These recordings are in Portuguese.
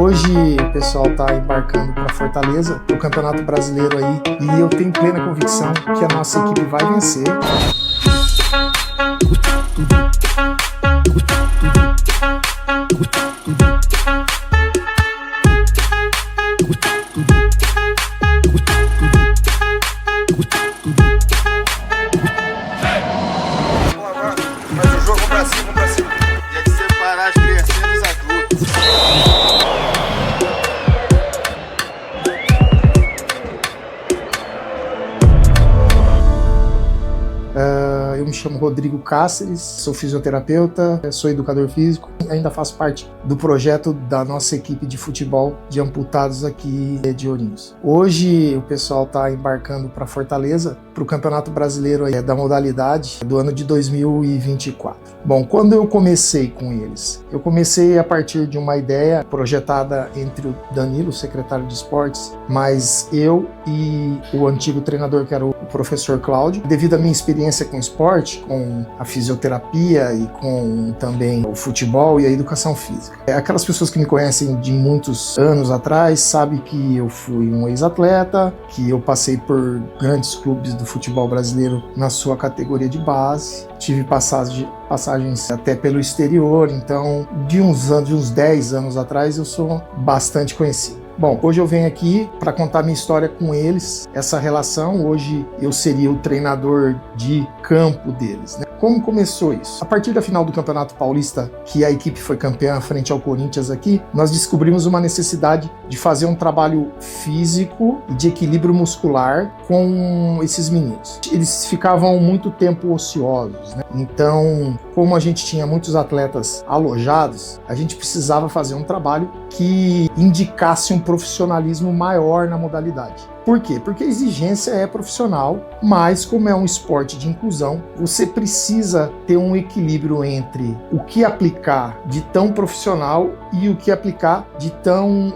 Hoje o pessoal está embarcando para Fortaleza, para o Campeonato Brasileiro aí, e eu tenho plena convicção que a nossa equipe vai vencer. Mas o jogo pra cima. E é de separar as criancinhas dos adultos. Eu me chamo Rodrigo Cáceres, sou fisioterapeuta, sou educador físico, ainda faço parte do projeto da nossa equipe de futebol de amputados aqui de Ourinhos. Hoje o pessoal está embarcando para Fortaleza, para o Campeonato Brasileiro da modalidade do ano de 2024. Bom, quando eu comecei com eles? Eu comecei a partir de uma ideia projetada entre o Danilo, o secretário de esportes, mas eu e o antigo treinador, que era o professor Cláudio. Devido à minha experiência com esporte, com a fisioterapia e com também o futebol e a educação física. Aquelas pessoas que me conhecem de muitos anos atrás sabem que eu fui um ex-atleta, que eu passei por grandes clubes do futebol brasileiro na sua categoria de base. Tive passagens até pelo exterior, então de uns 10 anos atrás eu sou bastante conhecido. Bom, hoje eu venho aqui para contar minha história com eles, essa relação. Hoje eu seria o treinador de campo deles, né? Como começou isso? A partir da final do Campeonato Paulista, que a equipe foi campeã frente ao Corinthians aqui, nós descobrimos uma necessidade de fazer um trabalho físico e de equilíbrio muscular com esses meninos. Eles ficavam muito tempo ociosos, né? Então, como a gente tinha muitos atletas alojados, a gente precisava fazer um trabalho que indicasse um profissionalismo maior na modalidade. Por quê? Porque a exigência é profissional, mas como é um esporte de inclusão, você precisa ter um equilíbrio entre o que aplicar de tão profissional e o que aplicar de tão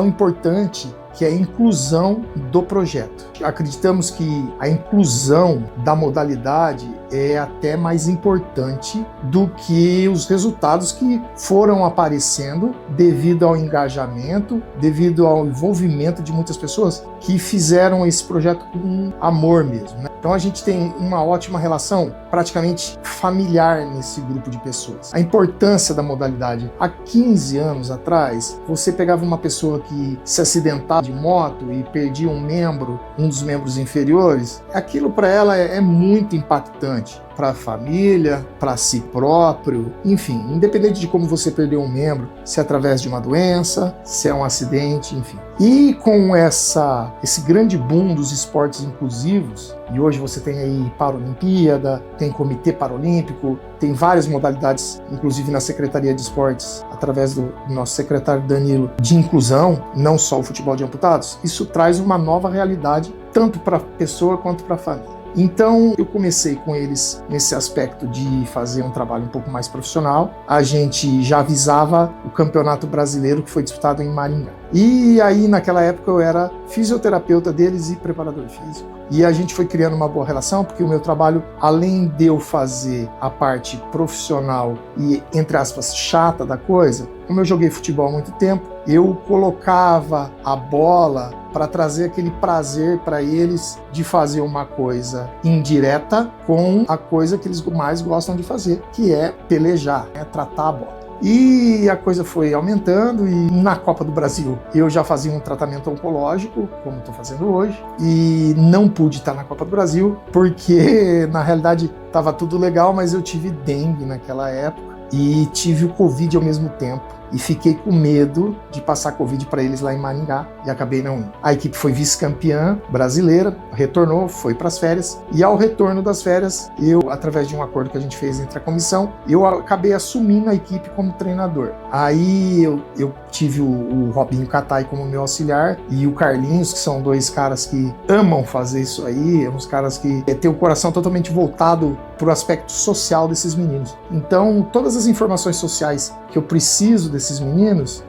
importante, que é a inclusão do projeto. Acreditamos que a inclusão da modalidade é até mais importante do que os resultados que foram aparecendo devido ao engajamento, devido ao envolvimento de muitas pessoas que fizeram esse projeto com amor mesmo, né? Então a gente tem uma ótima relação praticamente familiar nesse grupo de pessoas. A importância da modalidade. Há 15 anos atrás, você pegava uma pessoa que se acidentava de moto e perdia um dos membros inferiores, aquilo para ela é muito impactante. Para a família, para si próprio, enfim, independente de como você perdeu um membro, se é através de uma doença, se é um acidente, enfim. E com esse grande boom dos esportes inclusivos, e hoje você tem aí Paralimpíada, tem Comitê Paralímpico, tem várias modalidades, inclusive na Secretaria de Esportes, através do nosso secretário Danilo, de inclusão, não só o futebol de amputados, isso traz uma nova realidade, tanto para a pessoa quanto para a família. Então eu comecei com eles nesse aspecto de fazer um trabalho um pouco mais profissional. A gente já avisava o Campeonato Brasileiro, que foi disputado em Maringá. E aí naquela época eu era fisioterapeuta deles e preparador físico. E a gente foi criando uma boa relação, porque o meu trabalho, além de eu fazer a parte profissional e, entre aspas, chata da coisa, como eu joguei futebol há muito tempo, eu colocava a bola para trazer aquele prazer para eles de fazer uma coisa indireta com a coisa que eles mais gostam de fazer, que é pelejar, é tratar a bola. E a coisa foi aumentando, e na Copa do Brasil eu já fazia um tratamento oncológico, como estou fazendo hoje, e não pude estar na Copa do Brasil porque na realidade estava tudo legal, mas eu tive dengue naquela época e tive o Covid ao mesmo tempo. E fiquei com medo de passar Covid para eles lá em Maringá e acabei não indo. A equipe foi vice-campeã brasileira, retornou, foi para as férias, e ao retorno das férias, eu, através de um acordo que a gente fez entre a comissão, eu acabei assumindo a equipe como treinador. Aí eu tive o Robinho Catai como meu auxiliar e o Carlinhos, que são dois caras que amam fazer isso aí, uns caras que têm o coração totalmente voltado para o aspecto social desses meninos. Então, todas as informações sociais que eu preciso desses meninos,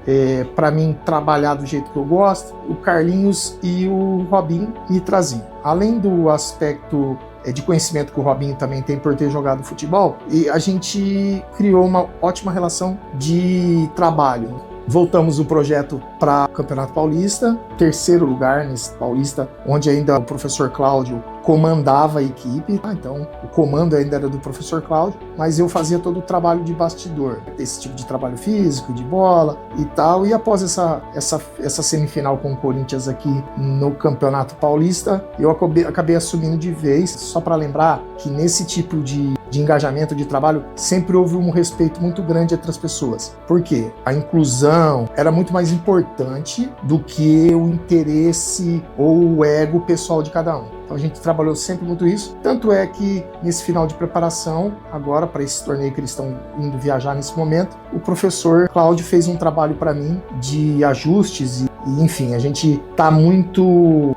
para mim trabalhar do jeito que eu gosto, o Carlinhos e o Robinho me traziam. Além do aspecto de conhecimento que o Robinho também tem por ter jogado futebol, e a gente criou uma ótima relação de trabalho. voltamos o projeto para o Campeonato Paulista, terceiro lugar nesse Paulista, onde ainda o professor Cláudio comandava a equipe. Então o comando ainda era do professor Cláudio, mas eu fazia todo o trabalho de bastidor, esse tipo de trabalho físico, de bola e tal. E após essa semifinal com o Corinthians aqui no Campeonato Paulista, eu acabei assumindo de vez. Só para lembrar que nesse tipo de engajamento, de trabalho, sempre houve um respeito muito grande entre as pessoas. Por quê? A inclusão era muito mais importante do que o interesse ou o ego pessoal de cada um. Então a gente trabalhou sempre muito isso. Tanto é que nesse final de preparação, agora para esse torneio que eles estão indo viajar nesse momento, o professor Cláudio fez um trabalho para mim de ajustes e enfim, a gente tá muito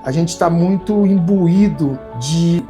imbuído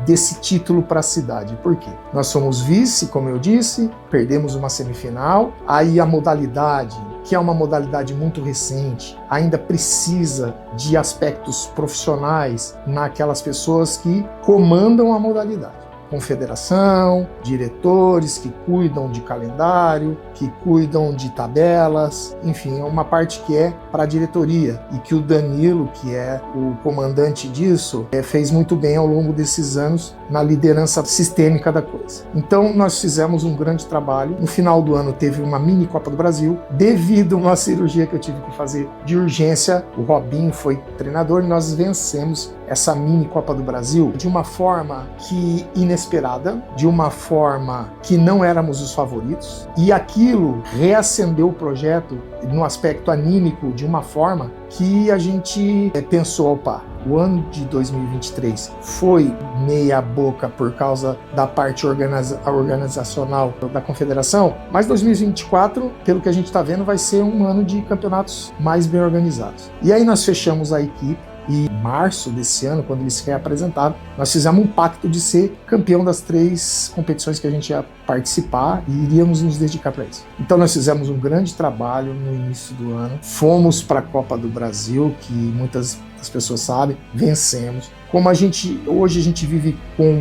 desse título para a cidade. Por quê? Nós somos vice, como eu disse, perdemos uma semifinal, aí a modalidade, que é uma modalidade muito recente, ainda precisa de aspectos profissionais naquelas pessoas que comandam a modalidade. Confederação, diretores que cuidam de calendário, que cuidam de tabelas, enfim, é uma parte que é para a diretoria e que o Danilo, que é o comandante disso, fez muito bem ao longo desses anos na liderança sistêmica da coisa. Então nós fizemos um grande trabalho. No final do ano teve uma mini Copa do Brasil, devido a uma cirurgia que eu tive que fazer de urgência. O Robinho foi treinador e nós vencemos essa mini Copa do Brasil de uma forma que inesperada, de uma forma que não éramos os favoritos, e aquilo reacendeu o projeto no aspecto anímico de uma forma que a gente pensou, opa, o ano de 2023 foi meia boca por causa da parte organizacional da confederação, mas 2024, pelo que a gente está vendo, vai ser um ano de campeonatos mais bem organizados. E aí nós fechamos a equipe. E em março desse ano, quando eles se reapresentaram, nós fizemos um pacto de ser campeão das 3 competições que a gente ia participar e iríamos nos dedicar para isso. Então nós fizemos um grande trabalho no início do ano, fomos para a Copa do Brasil, que muitas das pessoas sabem, vencemos. Como hoje a gente vive com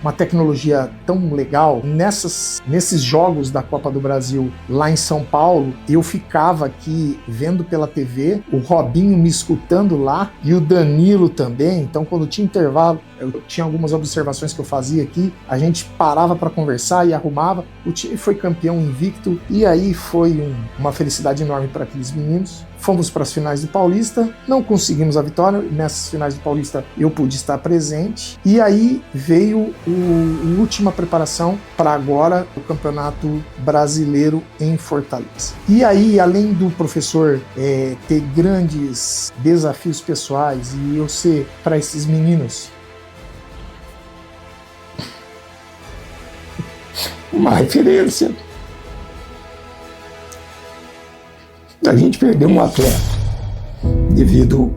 uma tecnologia tão legal, nesses jogos da Copa do Brasil lá em São Paulo, eu ficava aqui vendo pela TV, o Robinho me escutando lá e o Danilo também. Então quando tinha intervalo, eu tinha algumas observações que eu fazia aqui, a gente parava para conversar e arrumava. O time foi campeão invicto e aí foi uma felicidade enorme para aqueles meninos. Fomos para as finais do Paulista, não conseguimos a vitória. Nessas finais do Paulista eu pude estar presente. E aí veio a última preparação para agora o Campeonato Brasileiro em Fortaleza. E aí, além do professor ter grandes desafios pessoais e eu ser para esses meninos uma referência, a gente perdeu um atleta devido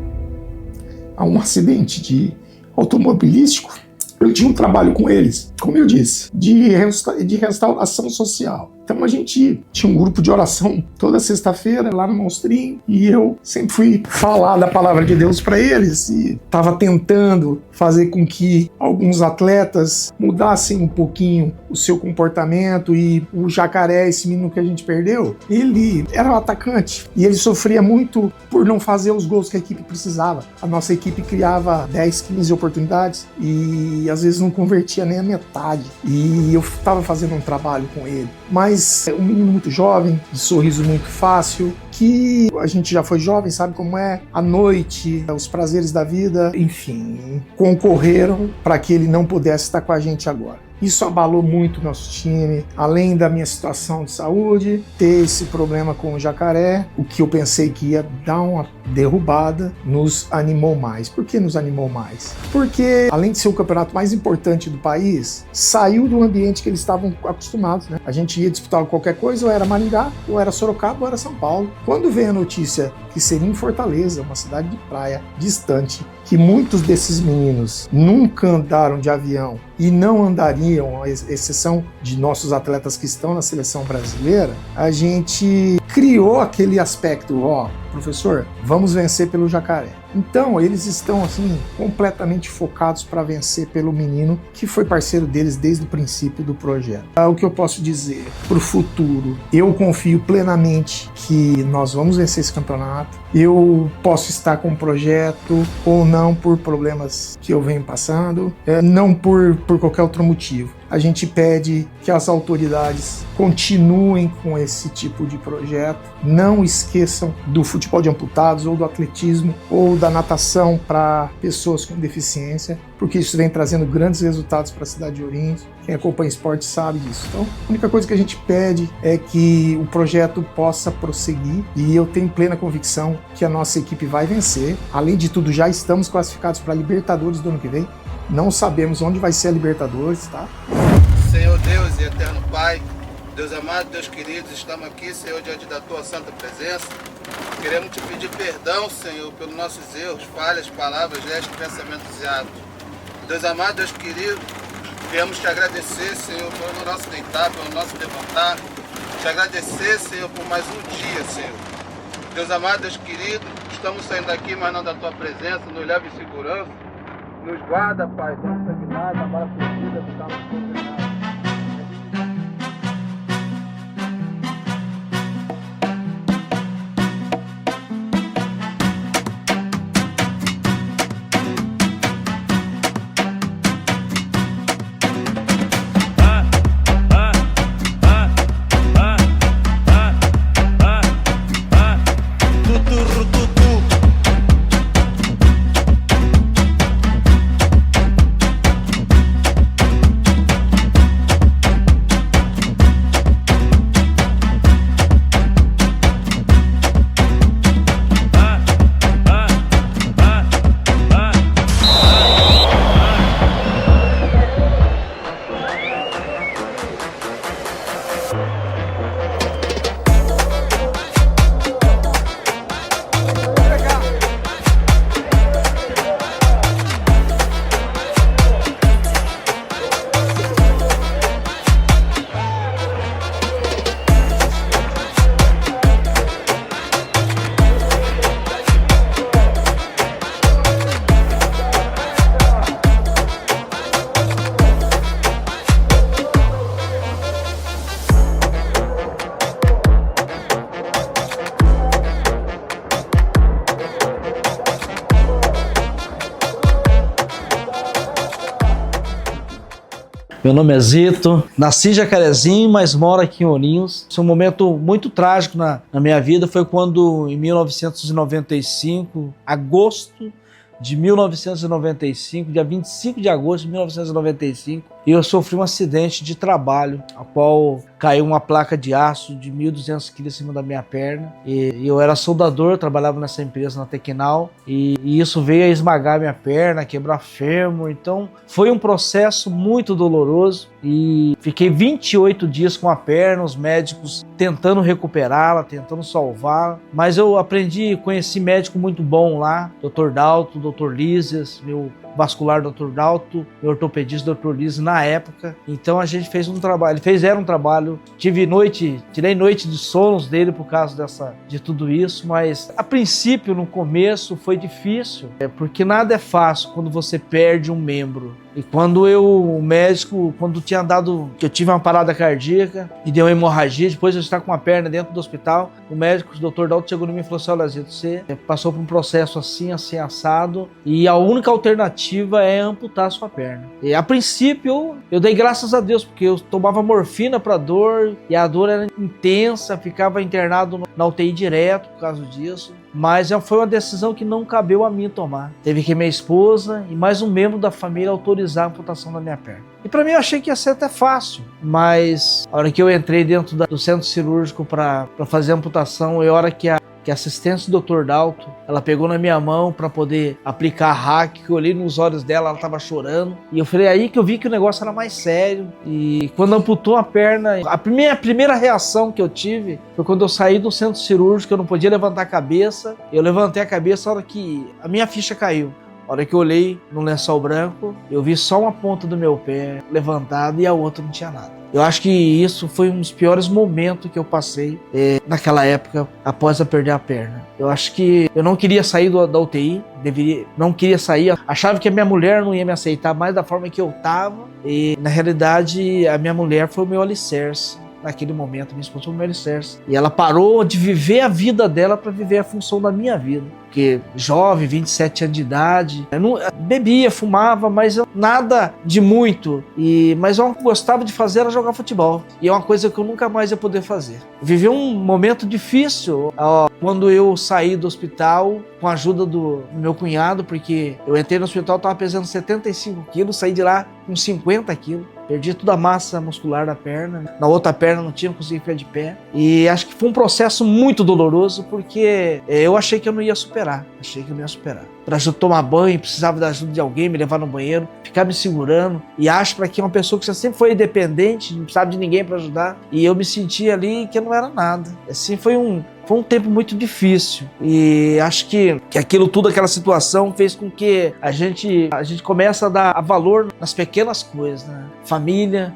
a um acidente automobilístico. Eu tinha um trabalho com eles, como eu disse, de restauração social. Então a gente tinha um grupo de oração toda sexta-feira lá no Monstrinho e eu sempre fui falar da palavra de Deus para eles e estava tentando fazer com que alguns atletas mudassem um pouquinho o seu comportamento. E o Jacaré, esse menino que a gente perdeu, ele era um atacante e ele sofria muito por não fazer os gols que a equipe precisava. A nossa equipe criava 10, 15 oportunidades e às vezes não convertia nem a metade. E eu estava fazendo um trabalho com ele. Mas um menino muito jovem, de sorriso muito fácil, que a gente já foi jovem, sabe como é? A noite, os prazeres da vida, enfim, concorreram para que ele não pudesse estar com a gente agora. Isso abalou muito o nosso time, além da minha situação de saúde, ter esse problema com o Jacaré, o que eu pensei que ia dar uma derrubada, nos animou mais. Por que nos animou mais? Porque, além de ser o campeonato mais importante do país, saiu do ambiente que eles estavam acostumados, né? A gente ia disputar qualquer coisa, ou era Maringá, ou era Sorocaba, ou era São Paulo. Quando veio a notícia que seria em Fortaleza, uma cidade de praia distante, que muitos desses meninos nunca andaram de avião e não andariam, à exceção de nossos atletas que estão na seleção brasileira, a gente criou aquele aspecto, professor, vamos vencer pelo Jacaré. Então, eles estão assim completamente focados para vencer pelo menino, que foi parceiro deles desde o princípio do projeto. O que eu posso dizer para o futuro? Eu confio plenamente que nós vamos vencer esse campeonato. Eu posso estar com um projeto ou não por problemas que eu venho passando, não por qualquer outro motivo. A gente pede que as autoridades continuem com esse tipo de projeto, não esqueçam do futebol de amputados ou do atletismo ou da natação para pessoas com deficiência, porque isso vem trazendo grandes resultados para a cidade de Ourinhos. Quem acompanha esporte sabe disso. Então, a única coisa que a gente pede é que o projeto possa prosseguir e eu tenho plena convicção que a nossa equipe vai vencer. Além de tudo, já estamos classificados para a Libertadores do ano que vem. Não sabemos onde vai ser a Libertadores, tá? Senhor Deus e eterno Pai, Deus amado, Deus querido, estamos aqui, Senhor, diante da Tua santa presença. Queremos Te pedir perdão, Senhor, pelos nossos erros, falhas, palavras, gestos, pensamentos e atos. Deus amado, Deus querido, queremos Te agradecer, Senhor, pelo nosso deitar, pelo nosso levantar. Te agradecer, Senhor, por mais um dia, Senhor. Deus amado, Deus querido, estamos saindo daqui, mas não da Tua presença, nos leva em segurança. Nos guarda, Pai, da nossa guinada, para a vida, do carro condenado. Meu nome é Zito, nasci em Jacarezinho, mas moro aqui em Ourinhos. Esse é um momento muito trágico na minha vida, foi quando em 1995, agosto de 1995, dia 25 de agosto de 1995, eu sofri um acidente de trabalho, a qual caiu uma placa de aço de 1.200 kg em cima da minha perna. E eu era soldador, trabalhava nessa empresa, na Tequinal, e isso veio a esmagar minha perna, quebrar fêmur. Então foi um processo muito doloroso e fiquei 28 dias com a perna, os médicos tentando recuperá-la, tentando salvá-la. Mas eu conheci médico muito bom lá, Dr. Dalto, Dr. Lízias, meu vascular Dr. Dalto, meu ortopedista Dr. Lízias na época. Então a gente fez um trabalho, fizeram um trabalho, tirei noite de sonos dele por causa de tudo isso, mas a princípio, no começo, foi difícil, porque nada é fácil quando você perde um membro. E quando tinha dado, que eu tive uma parada cardíaca e deu uma hemorragia, depois eu estava com uma perna dentro do hospital, o médico, o Dr. Dalto, chegou em mim e falou assim: olha, Zito, você passou por um processo assim, assado, e a única alternativa é amputar a sua perna. E a princípio, eu dei graças a Deus, porque eu tomava morfina para dor, e a dor era intensa, ficava internado na UTI direto por causa disso. Mas foi uma decisão que não cabeu a mim tomar. Teve que minha esposa e mais um membro da família autorizar a amputação da minha perna. E para mim eu achei que ia ser até fácil, mas a hora que eu entrei dentro do centro cirúrgico para fazer a amputação, a hora que a assistente do Dr. Dalto, ela pegou na minha mão para poder aplicar a hack, que eu olhei nos olhos dela, ela estava chorando, e eu falei aí que eu vi que o negócio era mais sério. E quando amputou a perna, a primeira reação que eu tive foi quando eu saí do centro cirúrgico, eu não podia levantar a cabeça, eu levantei a cabeça a hora que a minha ficha caiu. A hora que eu olhei no lençol branco, eu vi só uma ponta do meu pé levantada e a outra não tinha nada. Eu acho que isso foi um dos piores momentos que eu passei naquela época, após eu perder a perna. Eu acho que eu não queria sair da UTI, não queria sair. Achava que a minha mulher não ia me aceitar mais da forma que eu estava. E, na realidade, a minha mulher foi o meu alicerce. Naquele momento, minha esposa foi o meu alicerce. E ela parou de viver a vida dela para viver a função da minha vida. Porque jovem, 27 anos de idade, eu não bebia, fumava, mas nada de muito. Mas eu gostava de fazer era jogar futebol. E é uma coisa que eu nunca mais ia poder fazer. Vivi um momento difícil quando eu saí do hospital com a ajuda do meu cunhado, porque eu entrei no hospital, estava pesando 75 quilos, saí de lá com 50 quilos. Perdi toda a massa muscular da perna. Na outra perna não tinha conseguido ficar de pé. E acho que foi um processo muito doloroso, porque eu achei que eu não ia superar. Para tomar banho, precisava da ajuda de alguém, me levar no banheiro, ficar me segurando. E acho para que uma pessoa que sempre foi independente, não precisava de ninguém para ajudar. E eu me sentia ali que eu não era nada. Assim, foi um tempo muito difícil. E acho que aquilo tudo, aquela situação, fez com que a gente comece a dar valor nas pequenas coisas, né? Família,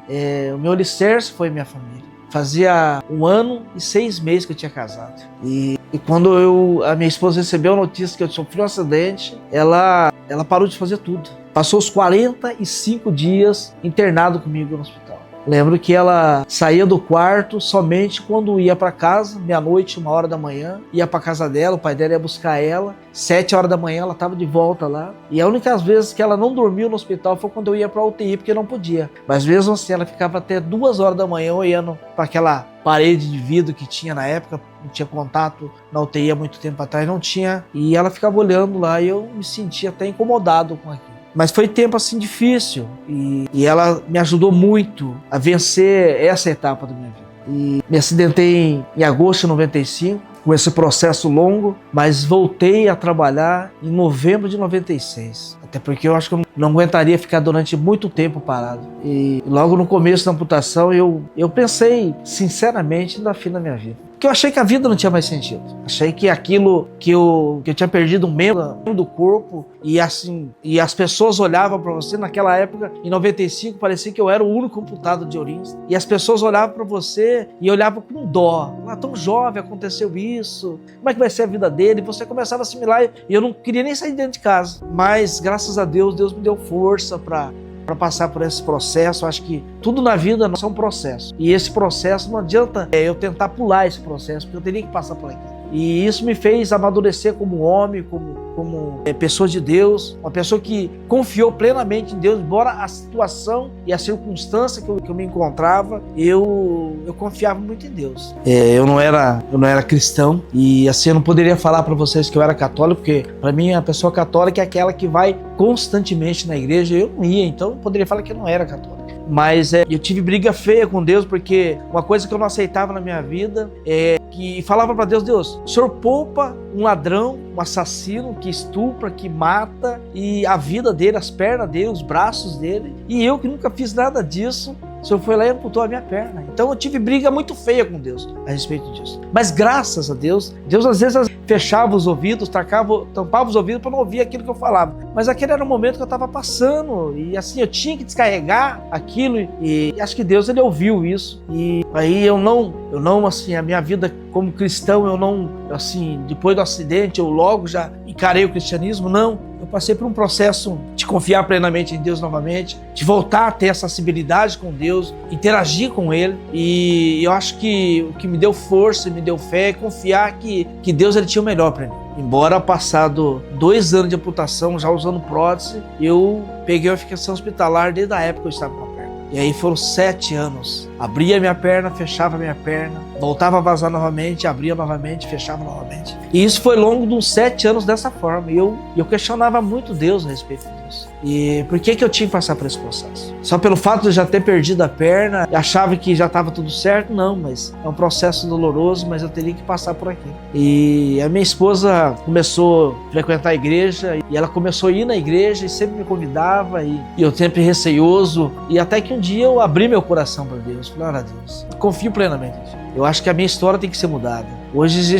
o meu alicerce foi minha família. Fazia 1 ano e 6 meses que eu tinha casado. E quando a minha esposa recebeu a notícia que eu sofri um acidente, ela parou de fazer tudo. Passou os 45 dias internado comigo no hospital. Lembro que ela saía do quarto somente quando ia para casa, meia-noite, 1h da manhã, ia para casa dela, o pai dela ia buscar ela, 7h da manhã ela estava de volta lá. E a única vez que ela não dormiu no hospital foi quando eu ia para a UTI, porque não podia. Mas mesmo assim, ela ficava até 2h da manhã olhando para aquela parede de vidro que tinha na época, não tinha contato na UTI há muito tempo atrás, não tinha. E ela ficava olhando lá e eu me sentia até incomodado com aquilo. Mas foi tempo assim difícil e ela me ajudou muito a vencer essa etapa da minha vida. E me acidentei em agosto de 95, com esse processo longo, mas voltei a trabalhar em novembro de 96. Até porque eu acho que eu não aguentaria ficar durante muito tempo parado. E logo no começo da amputação eu pensei sinceramente no fim da minha vida. Porque eu achei que a vida não tinha mais sentido. Achei que aquilo que eu tinha perdido um membro do corpo e as pessoas olhavam para você naquela época, em 95, parecia que eu era o único amputado de Ourinhos. E as pessoas olhavam para você e olhavam com dó. Tão jovem, aconteceu isso. Como é que vai ser a vida dele? E você começava a assimilar e eu não queria nem sair dentro de casa. Mas graças a Deus, Deus me deu força para passar por esse processo. Eu acho que tudo na vida é um processo. E esse processo não adianta eu tentar pular esse processo, porque eu teria que passar por aqui. E isso me fez amadurecer como homem, como pessoa de Deus, uma pessoa que confiou plenamente em Deus, embora a situação e a circunstância que eu me encontrava, eu confiava muito em Deus. Eu não era cristão e assim eu não poderia falar para vocês que eu era católico, porque para mim a pessoa católica é aquela que vai constantemente na igreja. Eu não ia, então eu poderia falar que eu não era católico. Mas eu tive briga feia com Deus, porque uma coisa que eu não aceitava na minha vida é que falava para Deus: Deus, o Senhor poupa um ladrão, um assassino que estupra, que mata, e a vida dele, as pernas dele, os braços dele, e eu que nunca fiz nada disso, o Senhor foi lá e amputou a minha perna. Então eu tive briga muito feia com Deus a respeito disso. Mas graças a Deus, Deus às vezes fechava os ouvidos, tampava os ouvidos para não ouvir aquilo que eu falava. Mas aquele era o momento que eu estava passando e assim, eu tinha que descarregar aquilo e acho que Deus, ele ouviu isso. E aí eu não assim, a minha vida como cristão, eu não, assim, depois do acidente, eu logo já encarei o cristianismo, não. Eu passei por um processo de confiar plenamente em Deus novamente, de voltar a ter essa sensibilidade com Deus, interagir com Ele. E eu acho que o que me deu força, me deu fé, é confiar que Deus, ele tinha o melhor para mim. Embora passado 2 anos de amputação, já usando prótese, eu peguei uma ficação hospitalar desde a época que eu estava com a perna. E aí foram 7 anos. Abria minha perna, fechava minha perna, voltava a vazar novamente, abria novamente, fechava novamente. E isso foi longo de uns 7 anos dessa forma. E eu questionava muito Deus a respeito disso. E por que eu tinha que passar por esse processo? Só pelo fato de eu já ter perdido a perna, achava que já estava tudo certo? Não, mas é um processo doloroso, mas eu teria que passar por aqui. E a minha esposa começou a frequentar a igreja, e ela começou a ir na igreja e sempre me convidava, e eu sempre receoso, e até que um dia eu abri meu coração para Deus. Falei: olha, Deus, confio plenamente. Eu acho que a minha história tem que ser mudada. Hoje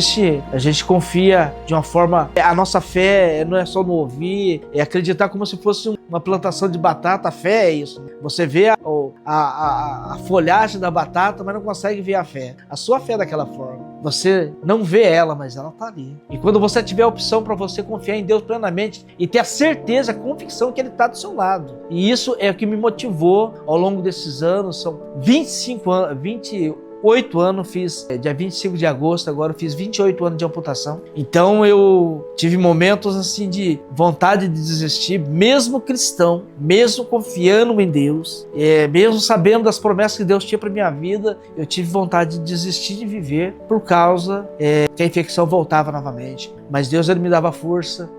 a gente confia de uma forma, a nossa fé não é só no ouvir, é acreditar como se fosse uma plantação de batata. A fé é isso. Você vê a folhagem da batata, mas não consegue ver a fé. A sua fé é daquela forma. Você não vê ela, mas ela está ali. E quando você tiver a opção para você confiar em Deus plenamente e ter a certeza, a convicção que Ele está do seu lado. E isso é o que me motivou ao longo desses anos. São 28 anos, fiz dia 25 de agosto, agora eu fiz 28 anos de amputação. Então eu tive momentos assim de vontade de desistir, mesmo cristão, mesmo confiando em Deus, mesmo sabendo das promessas que Deus tinha para minha vida, eu tive vontade de desistir de viver por causa que a infecção voltava novamente. Mas Deus, Ele me dava força.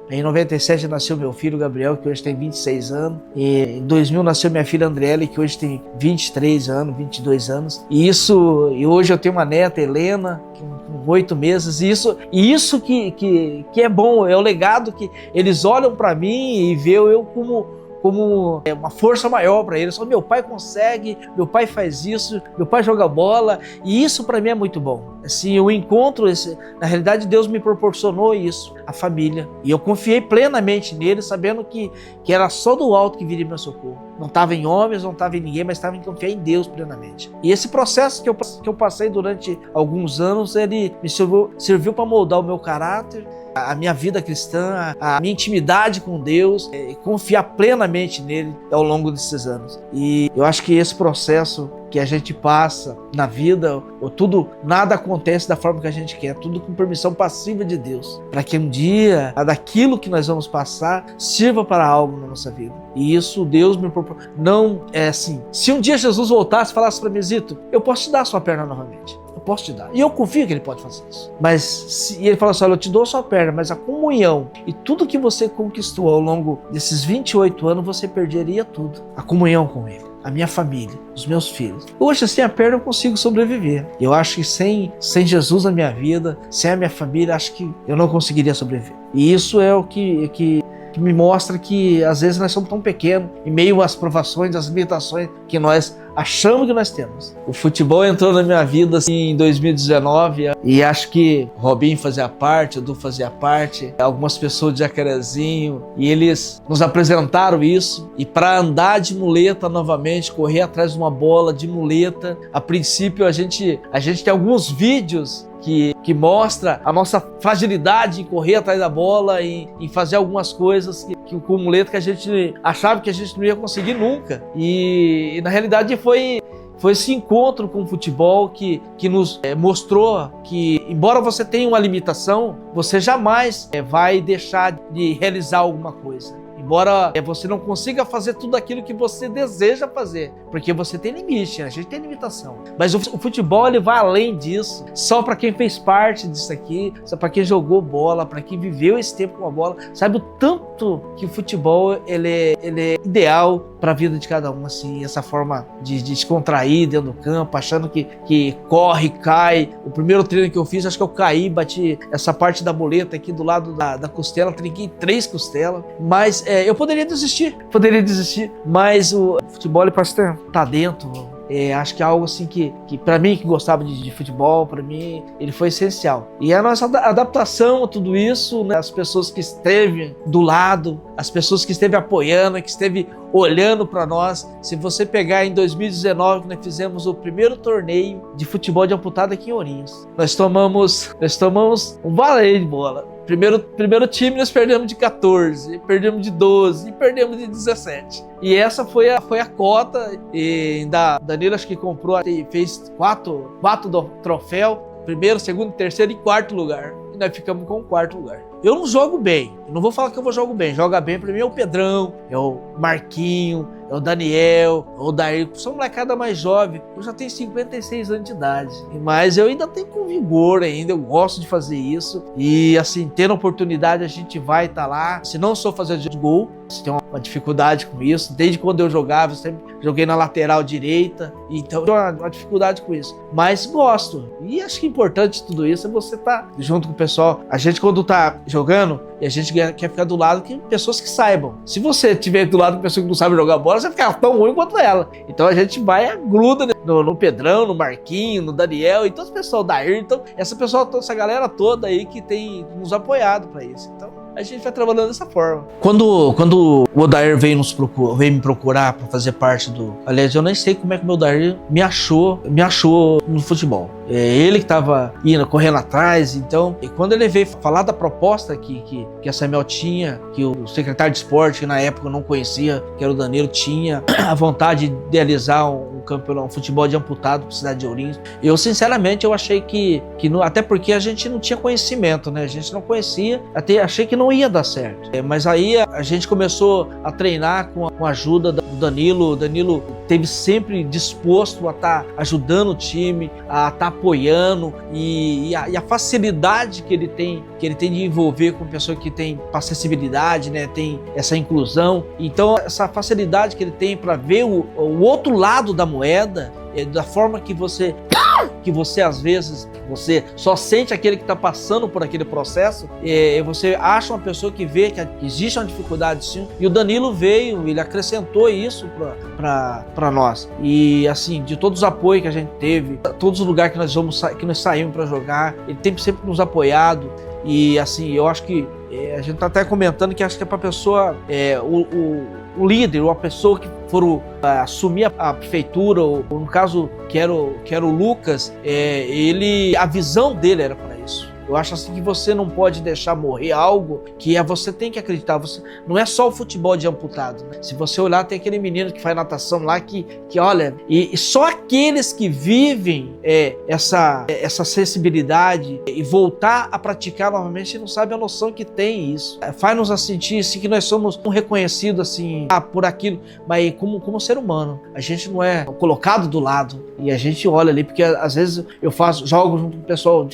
Em 97 nasceu meu filho Gabriel, que hoje tem 26 anos. Em 2000 nasceu minha filha Andriele, que hoje tem 23 anos, 22 anos. E hoje eu tenho uma neta, Helena, com 8 meses. E isso que é bom, é o legado que eles olham para mim e veem eu como uma força maior para eles. Meu pai consegue, meu pai faz isso, meu pai joga bola, e isso para mim é muito bom. Assim, eu encontro na realidade Deus me proporcionou isso, a família, e eu confiei plenamente nele, sabendo que era só do alto que viria meu socorro. Não estava em homens, não estava em ninguém, mas estava em confiar em Deus plenamente. E esse processo que eu passei durante alguns anos, ele me serviu para moldar o meu caráter, a minha vida cristã, a minha intimidade com Deus, e confiar plenamente nele ao longo desses anos. E eu acho que esse processo que a gente passa na vida, nada acontece da forma que a gente quer, tudo com permissão passiva de Deus, para que um dia, daquilo que nós vamos passar, sirva para algo na nossa vida. E isso Deus me propõe. Não é assim, se um dia Jesus voltasse e falasse para mim, Zito, eu posso te dar a sua perna novamente. Eu posso te dar. E eu confio que Ele pode fazer isso. Mas Ele fala assim, olha, eu te dou a sua perna, mas a comunhão e tudo que você conquistou ao longo desses 28 anos, você perderia tudo. A comunhão com Ele, a minha família, os meus filhos. Hoje, sem a perna, eu consigo sobreviver. Eu acho que sem Jesus na minha vida, sem a minha família, acho que eu não conseguiria sobreviver. E isso é o que me mostra que às vezes nós somos tão pequenos, em meio às provações, às limitações que nós achamos que nós temos. O futebol entrou na minha vida assim, em 2019, e acho que o Robinho fazia parte, o Edu fazia parte, algumas pessoas de Jacarezinho, e eles nos apresentaram isso. E para andar de muleta novamente, correr atrás de uma bola de muleta, a princípio a gente tem alguns vídeos que mostra a nossa fragilidade em correr atrás da bola, em fazer algumas coisas que com muleta que a gente achava que a gente não ia conseguir nunca. E na realidade foi esse encontro com o futebol que nos mostrou que, embora você tenha uma limitação, você jamais vai deixar de realizar alguma coisa. Embora você não consiga fazer tudo aquilo que você deseja fazer, porque você tem limite, a gente tem limitação. Mas o futebol, ele vai além disso. Só para quem fez parte disso aqui, só para quem jogou bola, para quem viveu esse tempo com a bola, sabe o tanto que o futebol ele é ideal para a vida de cada um, assim, essa forma de descontrair dentro do campo, achando que corre, cai. O primeiro treino que eu fiz, acho que eu caí, bati essa parte da muleta aqui do lado da costela, trinquei 3 costelas, mas eu poderia desistir, mas o futebol, ele parece estar dentro. Acho que é algo assim que para mim, que gostava de futebol, para mim ele foi essencial. E a nossa adaptação a tudo isso, né? As pessoas que esteve do lado, as pessoas que esteve apoiando, que esteve olhando para nós. Se você pegar em 2019, nós fizemos o primeiro torneio de futebol de amputado aqui em Ourinhos. Nós tomamos um vareio de bola. Primeiro time nós perdemos de 14, perdemos de 12 e perdemos de 17. E essa foi a cota. E Danilo acho que comprou e fez 4 do troféu. Primeiro, segundo, terceiro e 4º lugar. E nós ficamos com o 4º lugar. Eu não jogo bem, eu não vou falar que eu jogo bem. Joga bem pra mim é o Pedrão, é o Marquinho, é o Daniel, é o Dair. São molecada mais jovem. Eu já tenho 56 anos de idade, mas eu ainda tenho com vigor ainda, eu gosto de fazer isso. E assim, tendo oportunidade, a gente vai estar lá. Se não sou fazer de gol, se tem uma dificuldade com isso. Desde quando eu jogava, eu sempre joguei na lateral direita, então eu tenho uma dificuldade com isso. Mas gosto. E acho que importante de tudo isso é você estar junto com o pessoal. A gente, quando tá jogando, e a gente quer ficar do lado de pessoas que saibam. Se você estiver do lado de pessoa que não sabe jogar bola, você vai ficar tão ruim quanto ela. Então a gente vai gruda no Pedrão, no Marquinho, no Daniel, e todo o pessoal da Ayrton, essa galera toda aí que tem nos apoiado para isso. Então a gente vai trabalhando dessa forma. Quando o Odair veio me procurar para fazer parte do... Aliás, eu nem sei como é que o Odair me achou no futebol. É ele que estava correndo atrás, então... E quando ele veio falar da proposta que a Samuel tinha, que o secretário de esporte, que na época eu não conhecia, que era o Danilo, tinha a vontade de idealizar um campeonato, um futebol de amputado para a cidade de Ourinhos, eu sinceramente eu achei que até porque a gente não tinha conhecimento, né? A gente não conhecia, até achei que não ia dar certo. Mas aí a gente começou a treinar com a ajuda do Danilo. O Danilo esteve sempre disposto a estar ajudando o time, a estar apoiando e a facilidade que ele tem de envolver com pessoa que tem acessibilidade, né? Tem essa inclusão. Então essa facilidade que ele tem para ver o outro lado da moeda, da forma que você às vezes você só sente aquele que está passando por aquele processo, você acha uma pessoa que vê que existe uma dificuldade sim, e o Danilo veio, ele acrescentou isso para nós. E assim, de todos os apoios que a gente teve, todos os lugares que nós saímos para jogar, ele tem sempre nos apoiado. E assim, eu acho que a gente está até comentando que acho que é para a pessoa, o líder, ou a pessoa que for assumir a prefeitura, ou no caso que era o Lucas, a visão dele era para isso. Eu acho assim que você não pode deixar morrer algo que você tem que acreditar. Não é só o futebol de amputado, né? Se você olhar, tem aquele menino que faz natação lá que olha, e só aqueles que vivem essa sensibilidade e voltar a praticar novamente não sabe a noção que tem isso. Faz-nos sentir assim, que nós somos reconhecidos assim, por aquilo, mas como ser humano. A gente não é colocado do lado e a gente olha ali, porque às vezes eu jogo junto com o pessoal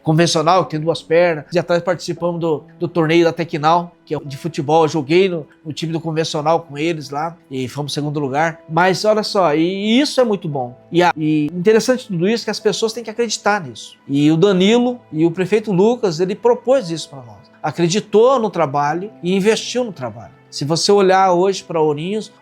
convencional, que tem duas pernas. E atrás participamos do torneio da Tecnal, que é de futebol. Eu joguei no time do convencional com eles lá e fomos segundo lugar. Mas olha só, e isso é muito bom. E interessante tudo isso, que as pessoas têm que acreditar nisso. E o Danilo e o prefeito Lucas, ele propôs isso para nós. Acreditou no trabalho e investiu no trabalho. Se você olhar hoje para Ourinhos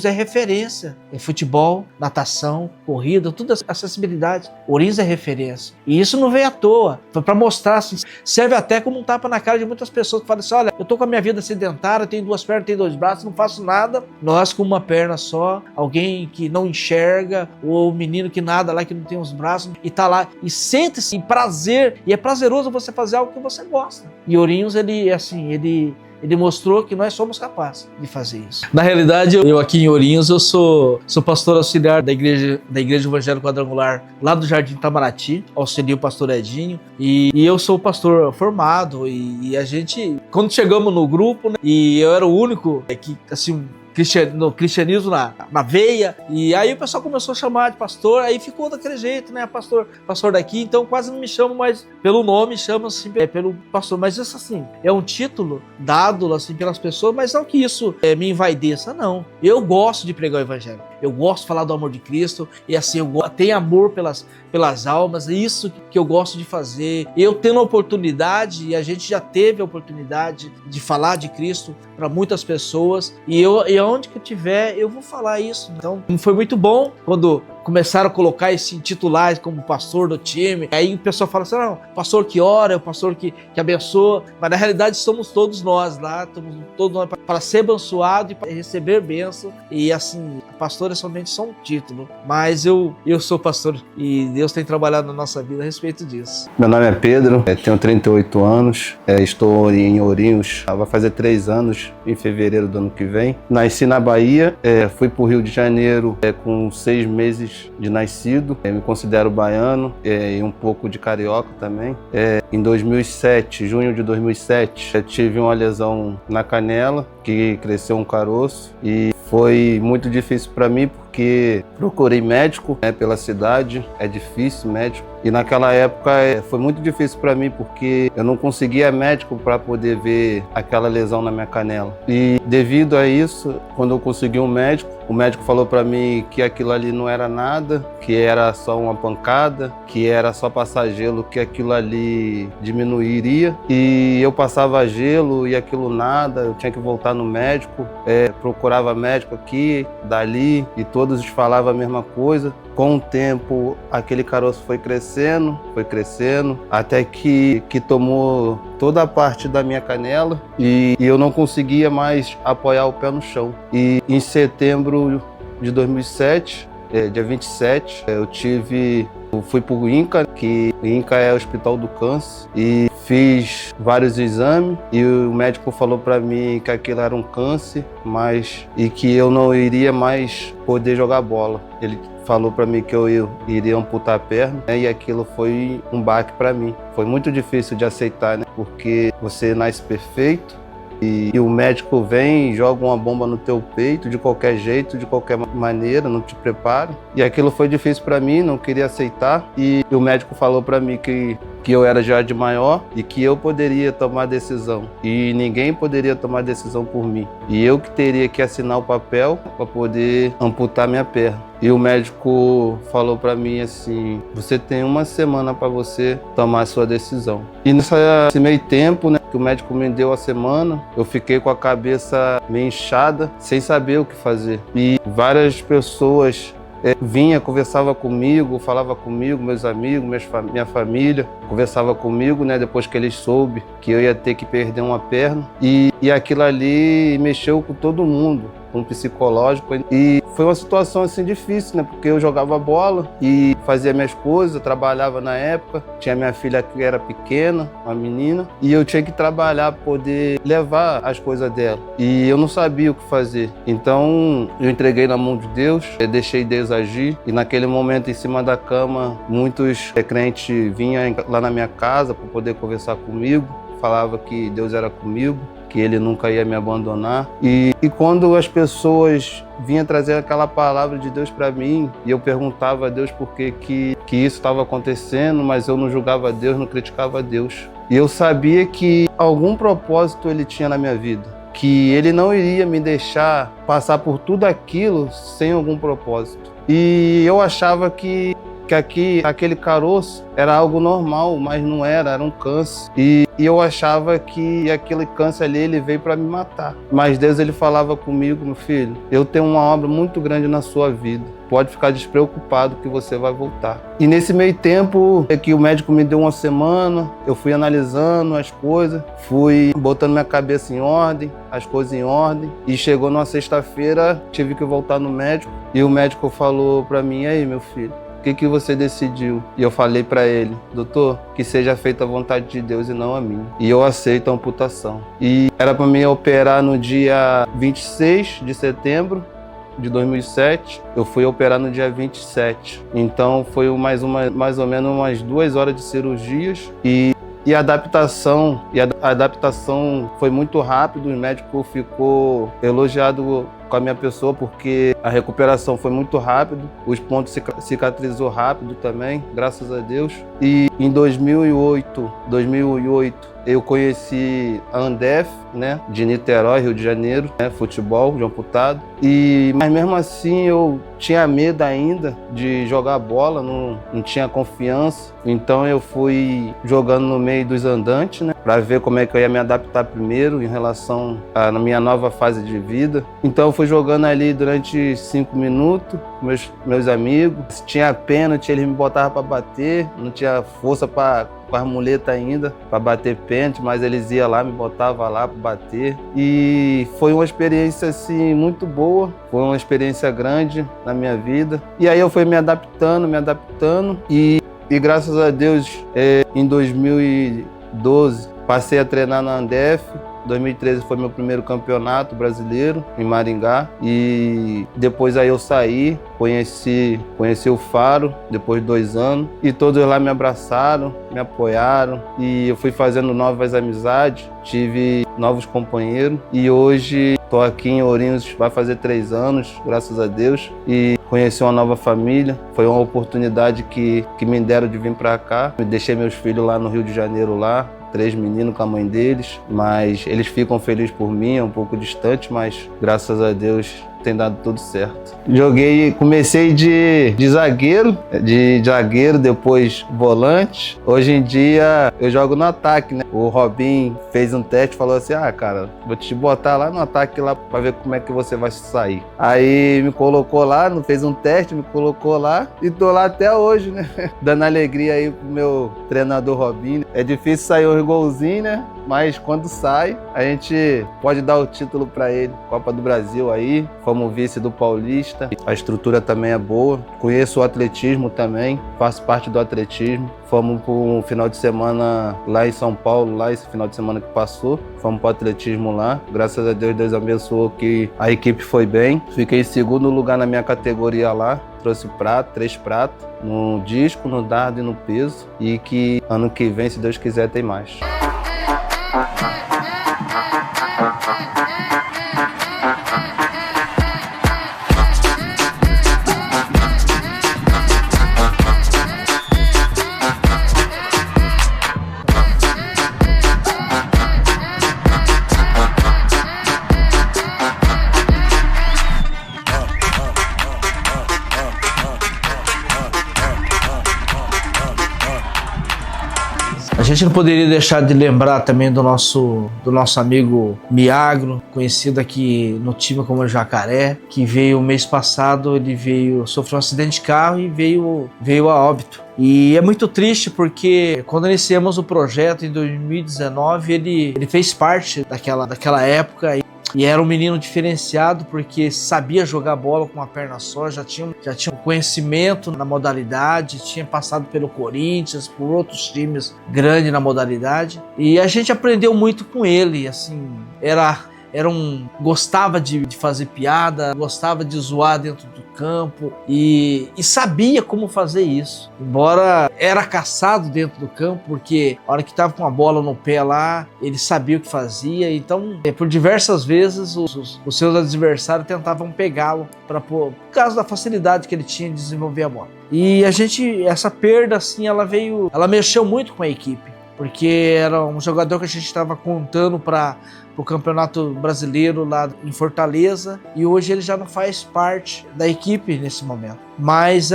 é referência em futebol, natação, corrida, tudo acessibilidade. Ourinhos é referência. E isso não veio à toa. Foi para mostrar, assim, serve até como um tapa na cara de muitas pessoas que falam assim, olha, eu tô com a minha vida sedentária, tenho duas pernas, tenho dois braços, não faço nada. Nós com uma perna só, alguém que não enxerga, ou o menino que nada lá, que não tem os braços, e tá lá, e sente-se em prazer, e é prazeroso você fazer algo que você gosta. E Ourinhos, ele mostrou que nós somos capazes de fazer isso. Na realidade, eu aqui em Ourinhos, eu sou pastor auxiliar da igreja Evangélica Quadrangular, lá do Jardim Itamaraty, auxilio o pastor Edinho, e eu sou pastor formado, e a gente, quando chegamos no grupo, né, e eu era o único que, assim, no cristianismo na veia, e aí o pessoal começou a chamar de pastor, aí ficou daquele jeito, né, pastor daqui, então quase não me chamam mais pelo nome, chamam assim pelo pastor, mas isso assim, é um título dado assim pelas pessoas, mas não que isso me envaideça, não. Eu gosto de pregar o evangelho, eu gosto de falar do amor de Cristo, e assim, eu tenho amor pelas almas, é isso que eu gosto de fazer. Eu tendo a oportunidade, e a gente já teve a oportunidade de falar de Cristo para muitas pessoas, e onde que eu tiver, eu vou falar isso. Então, foi muito bom quando começaram a colocar esse titular como pastor do time. Aí o pessoal fala assim, não, o pastor que ora, é o pastor que abençoa, mas na realidade somos todos nós lá, estamos todos nós para ser abençoado e para receber bênção. E assim, pastor é somente só um título, mas eu sou pastor e Deus tem trabalhado na nossa vida a respeito disso. Meu nome é Pedro, tenho 38 anos, estou em Ourinhos, vai fazer 3 anos em fevereiro do ano que vem. Nasci na Bahia, fui para o Rio de Janeiro com 6 meses de nascido, me considero baiano e um pouco de carioca também. Em 2007, junho de 2007, tive uma lesão na canela, que cresceu um caroço, e foi muito difícil para mim porque procurei médico pela cidade, é difícil médico, e naquela época foi muito difícil para mim porque eu não conseguia médico para poder ver aquela lesão na minha canela. E devido a isso, quando eu consegui um médico, o médico falou para mim que aquilo ali não era nada, que era só uma pancada, que era só passar gelo, que aquilo ali diminuiria. E eu passava gelo e aquilo nada, eu tinha que voltar no médico, procurava médico aqui, dali, e todo todos falavam a mesma coisa. Com o tempo, aquele caroço foi crescendo, até que tomou toda a parte da minha canela e eu não conseguia mais apoiar o pé no chão. E em setembro de 2007, dia 27, eu fui para o INCA, que o INCA é o Hospital do Câncer, e fiz vários exames e o médico falou para mim que aquilo era um câncer, e que eu não iria mais poder jogar bola. Ele falou para mim que eu iria amputar a perna, né? E aquilo foi um baque para mim. Foi muito difícil de aceitar, né? Porque você nasce perfeito, e o médico vem e joga uma bomba no teu peito de qualquer jeito, de qualquer maneira, não te prepara. E aquilo foi difícil para mim, não queria aceitar. E o médico falou para mim que eu era já de maior e que eu poderia tomar decisão. E ninguém poderia tomar decisão por mim. E eu que teria que assinar o papel para poder amputar minha perna. E o médico falou para mim assim: você tem uma semana para você tomar a sua decisão. E nesse meio tempo, né, que o médico me deu a semana, eu fiquei com a cabeça meio inchada, sem saber o que fazer. E várias pessoas vinha, conversava comigo, falava comigo, meus amigos, minha família, conversava comigo, né, depois que eles soube que eu ia ter que perder uma perna. E aquilo ali mexeu com todo mundo, com o psicológico. E foi uma situação assim difícil, né, porque eu jogava bola e fazia minhas coisas, eu trabalhava na época, tinha minha filha que era pequena, uma menina, e eu tinha que trabalhar para poder levar as coisas dela. E eu não sabia o que fazer. Então eu entreguei na mão de Deus, deixei Deus agir. E naquele momento, em cima da cama, muitos crentes vinham lá na minha casa para poder conversar comigo, falava que Deus era comigo, que Ele nunca ia me abandonar. E quando as pessoas vinham trazer aquela palavra de Deus para mim, e eu perguntava a Deus por que isso estava acontecendo, mas eu não julgava Deus, não criticava Deus. E eu sabia que algum propósito Ele tinha na minha vida, que Ele não iria me deixar passar por tudo aquilo sem algum propósito. E eu achava que aquele caroço era algo normal, mas não era um câncer. E eu achava que aquele câncer ali, ele veio para me matar. Mas Deus, ele falava comigo: meu filho, eu tenho uma obra muito grande na sua vida. Pode ficar despreocupado que você vai voltar. E nesse meio tempo que o médico me deu uma semana, eu fui analisando as coisas, fui botando minha cabeça em ordem, as coisas em ordem. E chegou numa sexta-feira, tive que voltar no médico. E o médico falou para mim: e aí, meu filho, o que você decidiu? E eu falei para ele: doutor, que seja feita a vontade de Deus e não a minha. E eu aceito a amputação. E era para mim operar no dia 26 de setembro de 2007. Eu fui operar no dia 27. Então foi mais ou menos umas 2 horas de cirurgias. E a adaptação foi muito rápido. O médico ficou elogiado com a minha pessoa, porque a recuperação foi muito rápido, os pontos cicatrizou rápido também, graças a Deus. E em 2008 eu conheci a Andef, né, de Niterói, Rio de Janeiro, né, futebol de amputado. Mas mesmo assim eu tinha medo ainda de jogar bola, não tinha confiança. Então eu fui jogando no meio dos andantes, né, para ver como é que eu ia me adaptar primeiro em relação à minha nova fase de vida. Então eu fui jogando ali durante 5 minutos com meus amigos. Se tinha pênalti, eles me botavam para bater, não tinha força com as muletas ainda para bater pênalti, mas eles iam lá, me botavam lá para bater. E foi uma experiência assim muito boa, foi uma experiência grande na minha vida. E aí eu fui me adaptando e graças a Deus, em 2012 passei a treinar na Andef. 2013 foi meu primeiro campeonato brasileiro em Maringá, e depois aí eu saí, conheci o Faro depois de 2 anos, e todos lá me abraçaram, me apoiaram, e eu fui fazendo novas amizades, tive novos companheiros, e hoje estou aqui em Ourinhos, vai fazer 3 anos, graças a Deus, e conheci uma nova família. Foi uma oportunidade que me deram de vir para cá. Eu deixei meus filhos lá no Rio de Janeiro, 3 meninos com a mãe deles, mas eles ficam felizes por mim, é um pouco distante, mas graças a Deus tem dado tudo certo. Comecei de zagueiro, depois volante. Hoje em dia eu jogo no ataque, né? O Robin fez um teste, falou assim, cara, vou te botar lá no ataque lá pra ver como é que você vai sair. Aí me colocou lá, fez um teste, me colocou lá e tô lá até hoje, né? Dando alegria aí pro meu treinador Robin. É difícil sair um golzinho, né? Mas quando sai, a gente pode dar o título para ele. Copa do Brasil aí, fomos vice do Paulista. A estrutura também é boa. Conheço o atletismo também, faço parte do atletismo. Fomos para um final de semana lá em São Paulo, lá esse final de semana que passou. Fomos para o atletismo lá. Graças a Deus, Deus abençoou que a equipe foi bem. Fiquei em segundo lugar na minha categoria lá. Trouxe 3 pratos, no disco, no dardo e no peso. E que ano que vem, se Deus quiser, tem mais. A gente não poderia deixar de lembrar também do nosso amigo Miagro, conhecido aqui no time como Jacaré, que veio mês passado, sofreu um acidente de carro e veio a óbito. E é muito triste porque quando iniciamos o projeto em 2019, ele fez parte daquela época. E era um menino diferenciado porque sabia jogar bola com uma perna só, já tinha conhecimento na modalidade, tinha passado pelo Corinthians, por outros times grandes na modalidade. E a gente aprendeu muito com ele, assim, gostava de fazer piada, gostava de zoar dentro do campo e sabia como fazer isso. Embora era caçado dentro do campo, porque a hora que estava com a bola no pé lá, ele sabia o que fazia. Então, por diversas vezes, os seus adversários tentavam pegá-lo por causa da facilidade que ele tinha de desenvolver a bola. E essa perda, assim, ela mexeu muito com a equipe, porque era um jogador que a gente estava contando para o Campeonato Brasileiro lá em Fortaleza, e hoje ele já não faz parte da equipe nesse momento. Mas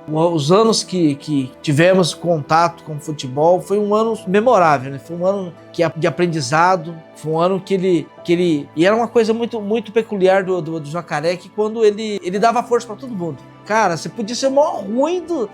os anos que tivemos contato com o futebol foi um ano memorável, né? Foi um ano de aprendizado, foi um ano que ele... E era uma coisa muito, muito peculiar do Jacaré, que quando ele dava força para todo mundo. Cara, você podia ser o maior ruim do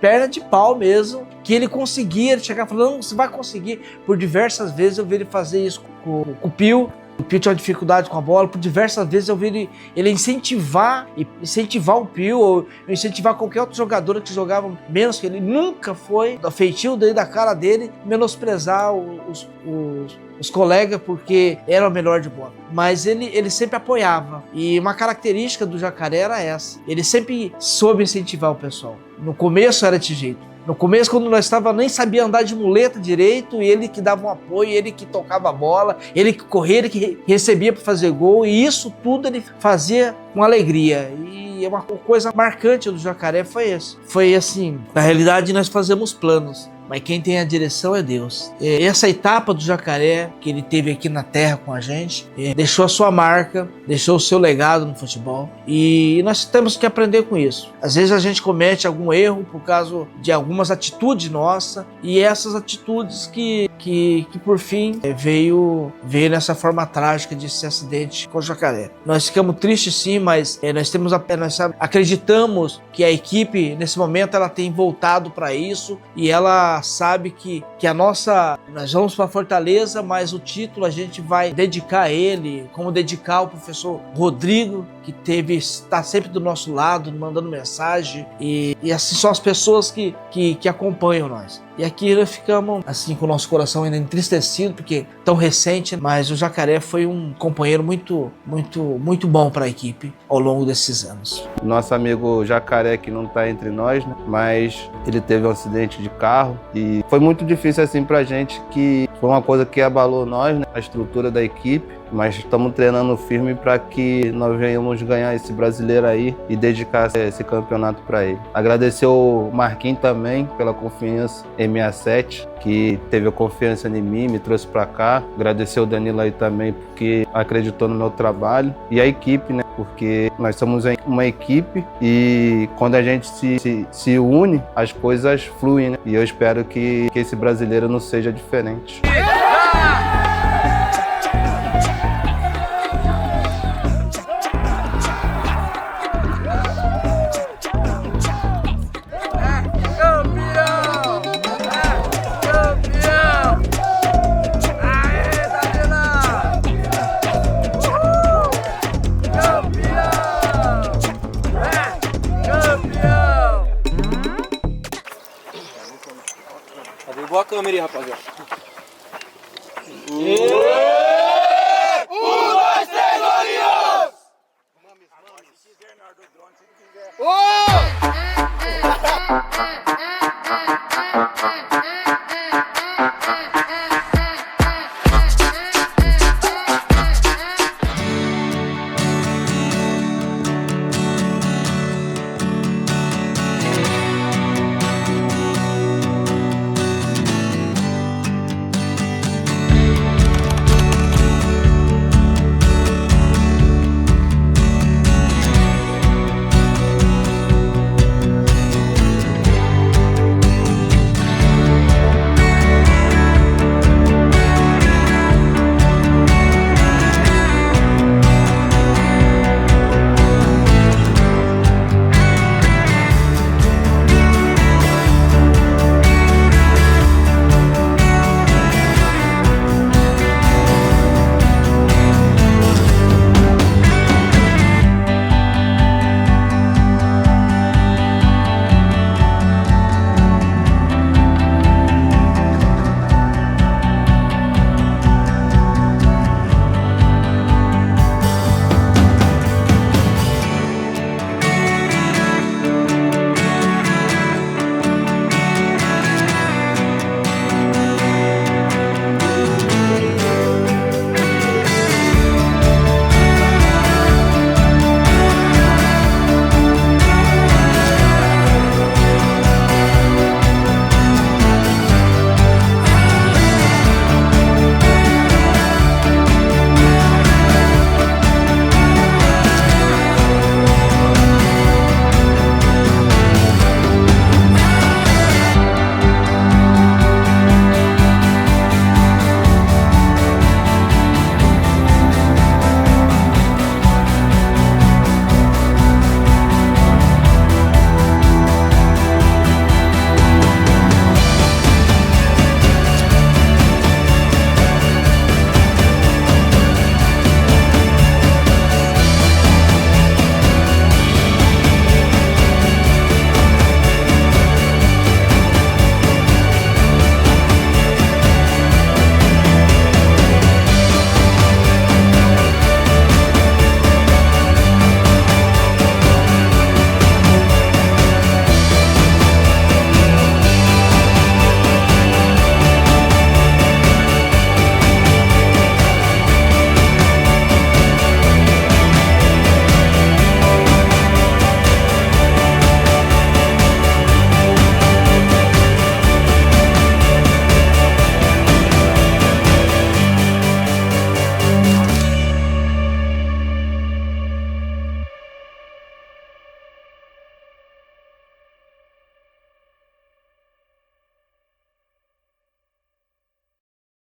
perna de pau mesmo, que ele conseguia, ele chegava falando, não, você vai conseguir. Por diversas vezes eu vi ele fazer isso com o Pio. O Pio tinha uma dificuldade com a bola, por diversas vezes eu vi ele incentivar o Pio, ou incentivar qualquer outro jogador que jogava menos que ele. Nunca foi do feitio dele, da cara dele, menosprezar os colegas porque era o melhor de bola. Mas ele sempre apoiava. E uma característica do Jacaré era essa. Ele sempre soube incentivar o pessoal. No começo era desse jeito. No começo, quando nós nem sabia andar de muleta direito, ele que dava um apoio, ele que tocava a bola, ele que corria, ele que recebia para fazer gol, e isso tudo ele fazia com alegria. E uma coisa marcante do Jacaré foi isso. Foi assim, na realidade nós fazemos planos, mas quem tem a direção é Deus. Essa etapa do Jacaré que ele teve aqui na terra com a gente, deixou a sua marca, deixou o seu legado no futebol, e nós temos que aprender com isso. Às vezes a gente comete algum erro por causa de algumas atitudes nossas, e essas atitudes que por fim veio nessa forma trágica desse acidente com o Jacaré. Nós ficamos tristes sim, mas nós acreditamos que a equipe nesse momento ela tem voltado para isso, e ela sabe que nós vamos para Fortaleza, mas o título a gente vai dedicar a ele, como dedicar ao professor Rodrigo, que está sempre do nosso lado, mandando mensagem, e assim são as pessoas que acompanham nós. E aqui nós ficamos assim com o nosso coração ainda entristecido, porque tão recente, mas o Jacaré foi um companheiro muito, muito, muito bom para a equipe ao longo desses anos. Nosso amigo Jacaré, que não está entre nós, né? Mas ele teve um acidente de carro e foi muito difícil assim pra gente, que foi uma coisa que abalou nós, né? A estrutura da equipe. mas estamos treinando firme para que nós venhamos ganhar esse brasileiro aí e dedicar esse campeonato para ele. Agradecer o Marquinhos também pela confiança em 67, que teve a confiança em mim, me trouxe para cá. Agradecer o Danilo aí também, porque acreditou no meu trabalho. E a equipe, né? Porque nós somos uma equipe e quando a gente se une, as coisas fluem, né? E eu espero que esse brasileiro não seja diferente. Boa câmera aí, rapaziada. 1, 2, 3, Orions!